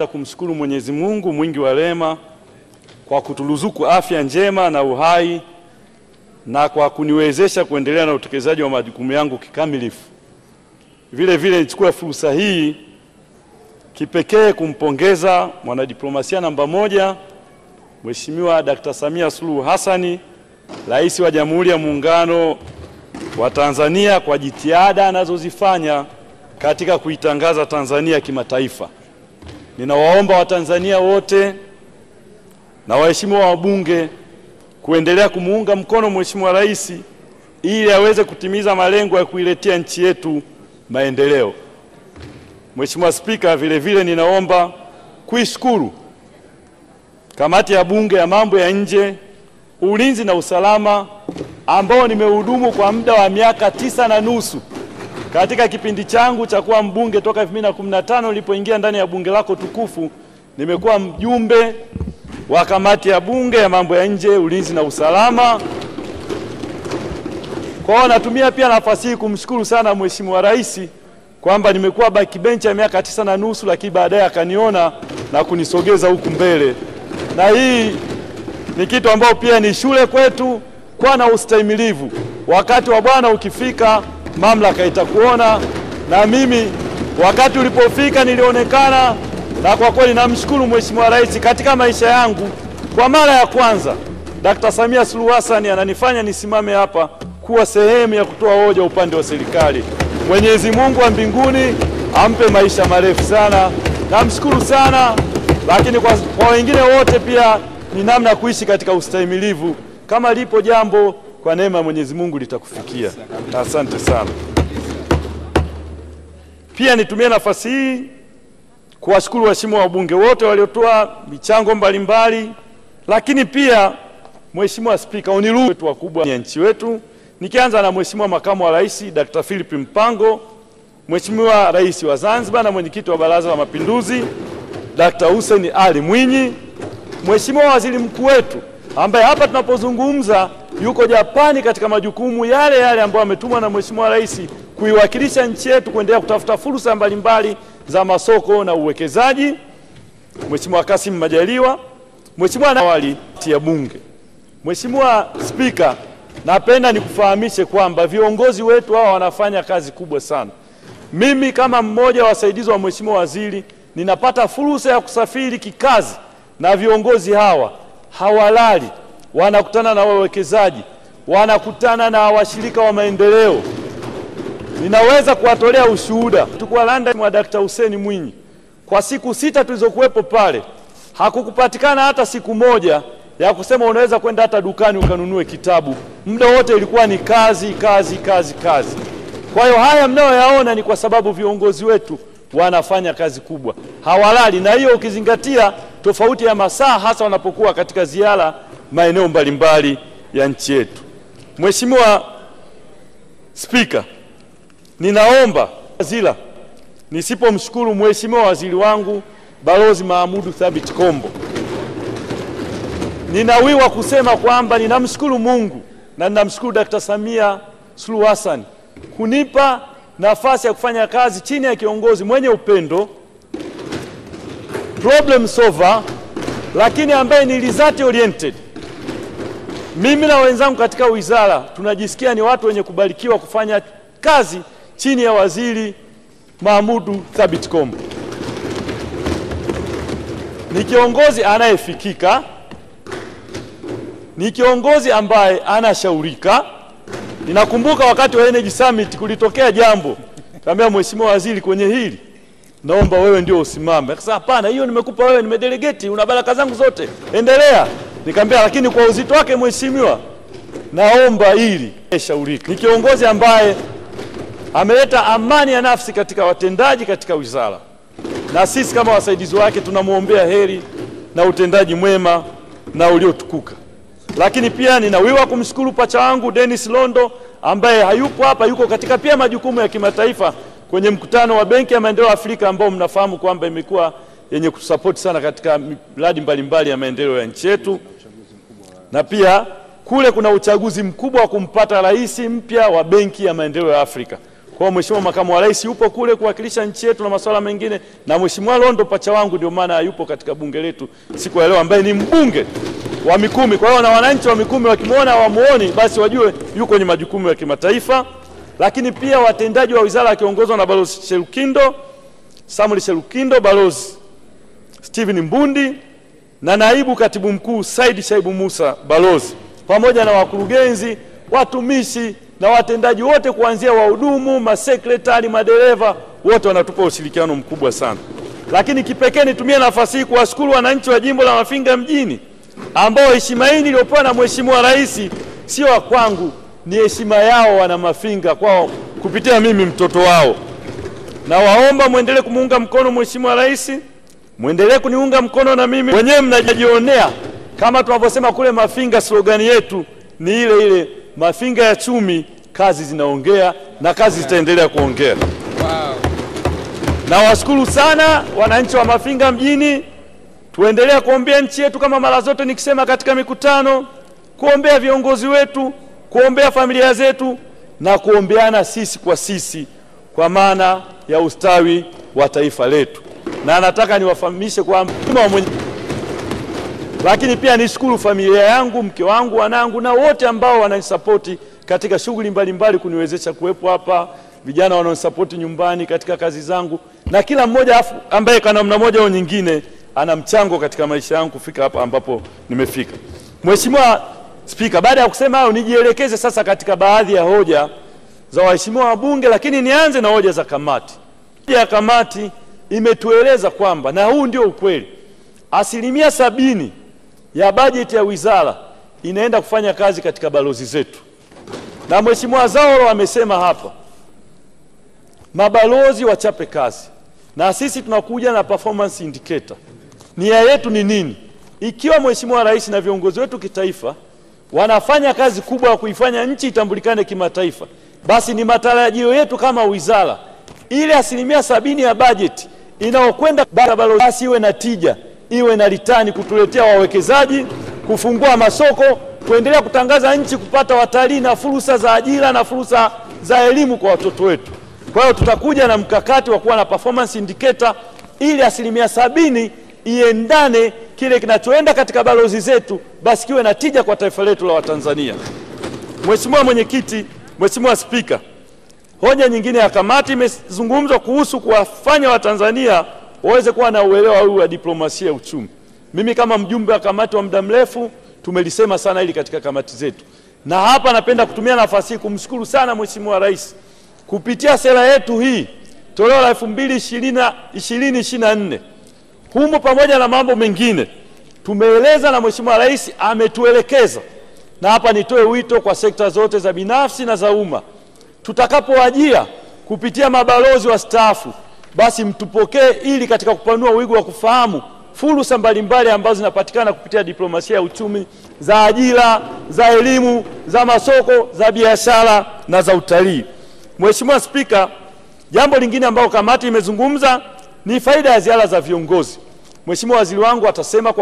Kumshukuru Mwenyezi Mungu mwingi wa rehema kwa kuturuzuku afya njema na uhai na kwa kuniwezesha kuendelea na utekelezaji wa majukumu yangu kikamilifu. Vile vile nichukue fursa hii kipekee kumpongeza mwanadiplomasia namba 1 Mheshimiwa Dr. Samia Suluhu Hassan, Rais wa Jamhuri ya Muungano wa Tanzania, kwa jitihada anazozifanya katika kuitangaza Tanzania kimataifa. Ninawaomba Watanzania wote na waheshimiwa wabunge kuendelea kumuunga mkono Mheshimiwa Rais ili aweze kutimiza malengo ya kuiletea nchi yetu maendeleo. Mheshimiwa Spika, vile vile ninaomba kuishukuru kamati ya Bunge ya mambo ya nje, ulinzi na usalama ambao nimehudumu kwa muda wa miaka 9.5 katika kipindi changu cha kuwa mbunge toka 2015 nilipoingia ndani ya bunge lako tukufu. Nimekuwa mjumbe wa kamati ya Bunge ya mambo ya nje, ulinzi na usalama. Kwa hiyo natumia pia nafasi hii kumshukuru sana Mheshimiwa Rais kwamba nimekuwa backbench ya miaka 9.5, lakini baadaye akaniona na kunisogeza huku mbele. Na hii ni kitu ambao pia ni shule kwetu, kwa na ustahimilivu. Wakati wa Bwana ukifika, mamlaka itakuona, na mimi wakati ulipofika nilionekana, na kwa kweli namshukuru Mheshimiwa Rais katika maisha yangu. Kwa mara ya kwanza Dr. Samia Suluhu Hassan ananifanya nisimame hapa kuwa sehemu ya kutoa hoja upande wa serikali. Mwenyezi Mungu wa mbinguni ampe maisha marefu sana. Namshukuru sana, lakini kwa wengine wote pia ni namna kuishi katika ustahimilivu. Kama lipo jambo, kwa neema ya Mwenyezi Mungu litakufikia. Asante sana. Pia nitumie nafasi hii kuwashukuru waheshimiwa wabunge wote waliotoa michango mbalimbali, lakini pia Mheshimiwa Spika, uniruhusu wetu wakubwa ya nchi wetu, nikianza na Mheshimiwa Makamu wa Rais Dr. Philip Mpango, Mheshimiwa Rais wa Zanzibar na Mwenyekiti wa Baraza la Mapinduzi Dr. Hussein Ali Mwinyi, Mheshimiwa Waziri Mkuu wetu ambaye hapa tunapozungumza yuko Japani katika majukumu yale ambayo ametumwa na Mheshimiwa Rais kuiwakilisha nchi yetu kuendelea kutafuta fursa mbalimbali za masoko na uwekezaji, Mheshimiwa Kassim Majaliwa, Mheshimiwa awali ya Bunge. Mheshimiwa Spika, napenda nikufahamishe kwamba viongozi wetu hawa wanafanya kazi kubwa sana. Mimi kama mmoja wa wasaidizi wa Mheshimiwa Waziri ninapata fursa ya kusafiri kikazi na viongozi hawa. Hawalali, wanakutana na wawekezaji, wanakutana na washirika wa maendeleo. Ninaweza kuwatolea ushuhuda. Tulikuwa London mwa Dr. Hussein Mwinyi. Kwa siku 6 tulizokuwepo pale, hakukupatikana hata siku moja ya kusema unaweza kwenda hata dukani ukanunue kitabu. Muda wote ilikuwa ni kazi, kazi, kazi, kazi. Kwa hiyo haya mnayoyaona ni kwa sababu viongozi wetu wanafanya kazi kubwa. Hawalali, na hiyo ukizingatia tofauti ya masaa hasa wanapokuwa katika ziara maeneo mbalimbali ya nchi yetu. Mheshimiwa Spika, ninaomba wazira nisipomshukuru Mheshimiwa waziri wangu Balozi Mahmoud Thabit Kombo. Ninawiwa kusema kwamba ninamshukuru Mungu na ninamshukuru Dr. Samia Suluhu Hassan kunipa nafasi ya kufanya kazi chini ya kiongozi mwenye upendo, problem solver, lakini ambaye ni result oriented. Mimi na wenzangu katika wizara tunajisikia ni watu wenye kubarikiwa kufanya kazi chini ya waziri Mahmoud Thabit Kombo. Ni kiongozi anayefikika, ni kiongozi ambaye anashaurika. Ninakumbuka wakati wa Energy Summit kulitokea jambo, kaambia Mheshimiwa Waziri, kwenye hili naomba wewe ndio usimame. Akasema hapana, hiyo nimekupa wewe, nimedelegate, una baraka zangu zote, endelea. Nikamwambia lakini kwa uzito wake Mheshimiwa, naomba ili shaurika. Ni kiongozi ambaye ameleta amani ya nafsi katika watendaji katika wizara, na sisi kama wasaidizi wake tunamuombea heri na utendaji mwema na uliotukuka. Lakini pia ninawiwa kumshukuru pacha wangu Dennis Londo ambaye hayupo hapa, yuko katika pia majukumu ya kimataifa kwenye mkutano wa Benki ya Maendeleo ya Afrika ambao mnafahamu kwamba imekuwa yenye kusupport sana katika miradi mbalimbali ya maendeleo ya nchi yetu. Na pia kule kuna uchaguzi mkubwa wa kumpata rais mpya wa Benki ya Maendeleo ya Afrika. Kwa Mheshimiwa Makamu wa Rais yupo kule kuwakilisha nchi yetu na masuala mengine, na Mheshimiwa Londo pacha wangu ndio maana yupo katika bunge letu siku ya leo, ambaye ni mbunge wa Mikumi. Kwa hiyo na wananchi wa Mikumi wakimwona wamuoni, basi wajue yuko kwenye majukumu ya kimataifa. Lakini pia watendaji wa wizara akiongozwa na Balozi Sherukindo, Samuel Sherukindo, Balozi Steven Mbundi na naibu katibu mkuu Said Shaibu Musa Balozi, pamoja na wakurugenzi, watumishi na watendaji wote kuanzia wahudumu, masekretari, madereva, wote wanatupa ushirikiano mkubwa sana. Lakini kipekee nitumie nafasi hii kuwashukuru wananchi wa jimbo la Mafinga mjini ambao heshima hii niliyopewa na Mheshimiwa Rais sio wa kwangu, ni heshima yao wana Mafinga kwao kupitia mimi mtoto wao. Na waomba muendelee kumuunga mkono Mheshimiwa Rais, muendelee kuniunga mkono na mimi. Wenyewe mnajionea kama tunavyosema kule Mafinga, slogan yetu ni ile ile, Mafinga ya chumi, kazi zinaongea na kazi zitaendelea kuongea. Wow. Na washukuru sana wananchi wa Mafinga mjini, tuendelea kuombea nchi yetu kama mara zote nikisema katika mikutano, kuombea viongozi wetu, kuombea familia zetu na kuombeana sisi kwa sisi kwa maana ya ustawi wa taifa letu. Na nataka niwafahamishe kwamba lakini pia nishukuru familia yangu, mke wangu, wanangu na wote ambao wananisapoti katika shughuli mbalimbali kuniwezesha kuwepo hapa, vijana wanaonisapoti nyumbani katika kazi zangu, na kila mmoja ambaye kwa namna moja au nyingine ana mchango katika maisha yangu kufika hapa ambapo nimefika. Mheshimiwa Spika, baada ya kusema hayo nijielekeze sasa katika baadhi ya hoja za waheshimiwa wabunge, lakini nianze na hoja za kamati. Hoja ya kamati imetueleza kwamba, na huu ndio ukweli, 70% ya bajeti ya wizara inaenda kufanya kazi katika balozi zetu. Na Mheshimiwa Zaoro amesema hapa, mabalozi wachape kazi, na sisi tunakuja na performance indicator. Nia yetu ni nini? Ikiwa Mheshimiwa Rais na viongozi wetu kitaifa wanafanya kazi kubwa ya kuifanya nchi itambulikane kimataifa, basi ni matarajio yetu kama wizara ile 70% ya bajeti inaokwenda balozi iwe na tija, iwe na ritani, kutuletea wawekezaji, kufungua masoko, kuendelea kutangaza nchi, kupata watalii na fursa za ajira na fursa za elimu kwa watoto wetu. Kwa hiyo tutakuja na mkakati wa kuwa na performance indicator ili 70% iendane kile kinachoenda katika balozi zetu, basi kiwe na tija kwa taifa letu la Watanzania. Mheshimiwa Mwenyekiti, Mheshimiwa Spika, hoja nyingine ya kamati imezungumzwa kuhusu kuwafanya Watanzania waweze kuwa na uelewa huu wa diplomasia ya uchumi. Mimi kama mjumbe wa kamati wa muda mrefu tumelisema sana hili katika kamati zetu. Na hapa napenda kutumia nafasi hii kumshukuru sana Mheshimiwa Rais kupitia sera yetu hii toleo la 2024. Humo pamoja na mambo mengine tumeeleza na Mheshimiwa Rais ametuelekeza, na hapa nitoe wito kwa sekta zote za binafsi na za umma, tutakapoajia kupitia mabalozi wastaafu, basi mtupokee ili katika kupanua wigo wa kufahamu fursa mbalimbali ambazo zinapatikana kupitia diplomasia ya uchumi, za ajira, za elimu, za masoko, za biashara na za utalii. Mheshimiwa Spika, jambo lingine ambalo kamati imezungumza ni faida ya ziara za viongozi. Mheshimiwa waziri wangu atasema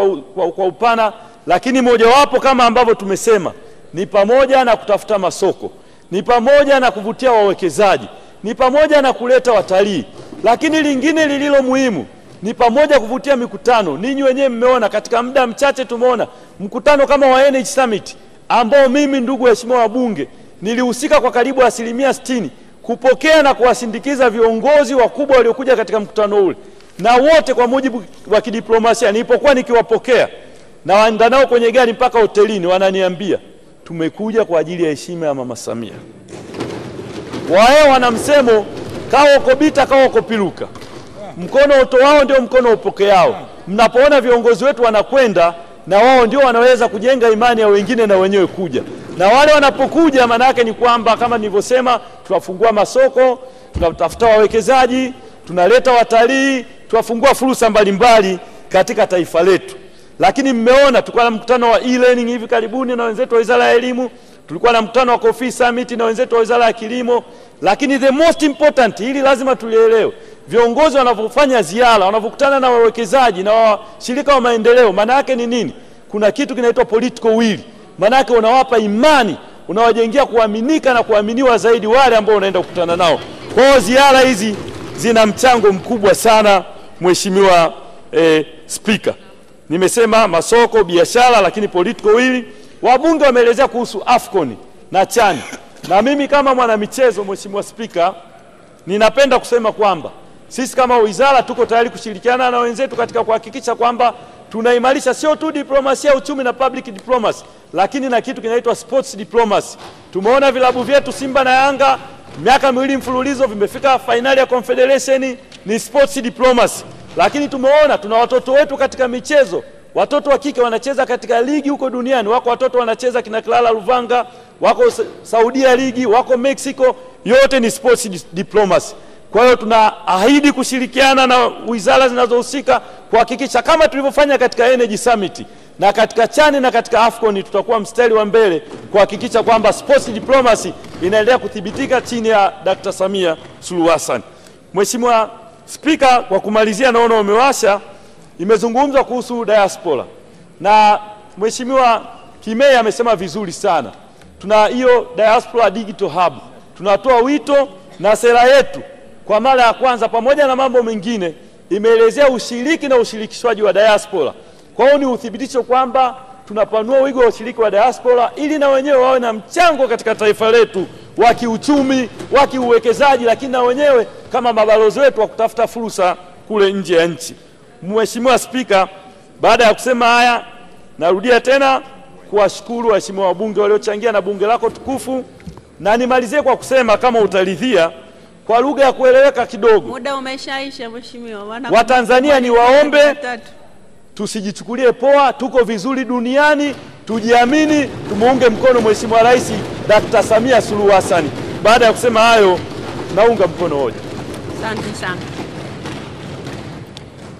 kwa upana, lakini mojawapo kama ambavyo tumesema ni pamoja na kutafuta masoko, ni pamoja na kuvutia wawekezaji, ni pamoja na kuleta watalii, lakini lingine lililo muhimu ni pamoja kuvutia mikutano. Ninyi wenyewe mmeona katika muda mchache tumeona mkutano kama wa NH Summit ambao mimi ndugu waheshimiwa wabunge nilihusika kwa karibu 60% kupokea na kuwasindikiza viongozi wakubwa waliokuja katika mkutano ule, na wote kwa mujibu wa kidiplomasia nilipokuwa nikiwapokea na waenda nao kwenye gari mpaka hotelini wananiambia tumekuja kwa ajili ya heshima ya Mama Samia. Wao wana msemo kao kobita kao kopiluka, mkono utoao ndio mkono upokeao. Mnapoona viongozi wetu wanakwenda, na wao ndio wanaweza kujenga imani ya wengine na wenyewe kuja. Na wale wanapokuja maana yake ni kwamba kama nilivyosema, tunafungua masoko, tunatafuta wawekezaji, tunaleta watalii, tunafungua fursa mbalimbali katika taifa letu. Lakini mmeona tulikuwa na mkutano wa e-learning hivi karibuni na wenzetu wa Wizara ya Elimu, tulikuwa na mkutano wa Coffee Summit na wenzetu wa Wizara ya Kilimo, lakini the most important, hili lazima tulielewe, viongozi wanapofanya ziara, wanapokutana na wawekezaji na washirika wa maendeleo, maana yake ni nini? Kuna kitu kinaitwa political will. Maana yake unawapa imani unawajengea kuaminika na kuaminiwa zaidi wale ambao unaenda kukutana nao. Kwa hiyo ziara hizi zina mchango mkubwa sana, Mheshimiwa Spika. Nimesema masoko, biashara, lakini political will. Wabunge wameelezea kuhusu AFCON na CHAN. Na mimi kama mwanamichezo, Mheshimiwa Spika, ninapenda kusema kwamba sisi kama wizara tuko tayari kushirikiana na wenzetu katika kuhakikisha kwamba tunaimarisha sio tu diplomasia, uchumi na public diplomacy, lakini na kitu kinaitwa sports diplomacy. Tumeona vilabu vyetu Simba na Yanga miaka miwili mfululizo vimefika finali ya Confederation, ni sports diplomacy. Lakini tumeona tuna watoto wetu katika michezo, watoto wa kike wanacheza katika ligi huko duniani, wako watoto wanacheza kina Clara Luvanga, wako Saudia ligi, wako Mexico, yote ni sports diplomacy. Kwa hiyo tunaahidi kushirikiana na wizara zinazohusika kuhakikisha kama tulivyofanya katika Energy Summit na katika CHAN na katika AFCON, tutakuwa mstari wa mbele kuhakikisha kwamba sports diplomacy inaendelea kuthibitika chini ya Dr. Samia Suluhu Hassan. Mheshimiwa Spika, kwa kumalizia, naona umewasha, imezungumzwa kuhusu diaspora na Mheshimiwa Kimei amesema vizuri sana. Tuna hiyo diaspora digital hub. Tunatoa wito na sera yetu kwa mara ya kwanza pamoja na mambo mengine imeelezea ushiriki na ushirikishwaji wa diaspora. Kwa hiyo ni uthibitisho kwamba tunapanua wigo wa ushiriki wa diaspora ili na wenyewe wawe na mchango katika taifa letu wa kiuchumi, wa kiuwekezaji, lakini na wenyewe kama mabalozi wetu wa kutafuta fursa kule nje ya nchi. Mheshimiwa Spika, baada ya kusema haya, narudia tena kuwashukuru waheshimiwa wabunge waliochangia na bunge lako tukufu, na nimalizie kwa kusema kama utaridhia kwa lugha ya kueleweka kidogo. Muda umeshaisha Mheshimiwa. Watanzania ni waombe tusijichukulie poa, tuko vizuri duniani, tujiamini, tumuunge mkono Mheshimiwa Rais Dr. Samia Suluhu Hassan. Baada ya kusema hayo, naunga mkono hoja. Asante sana.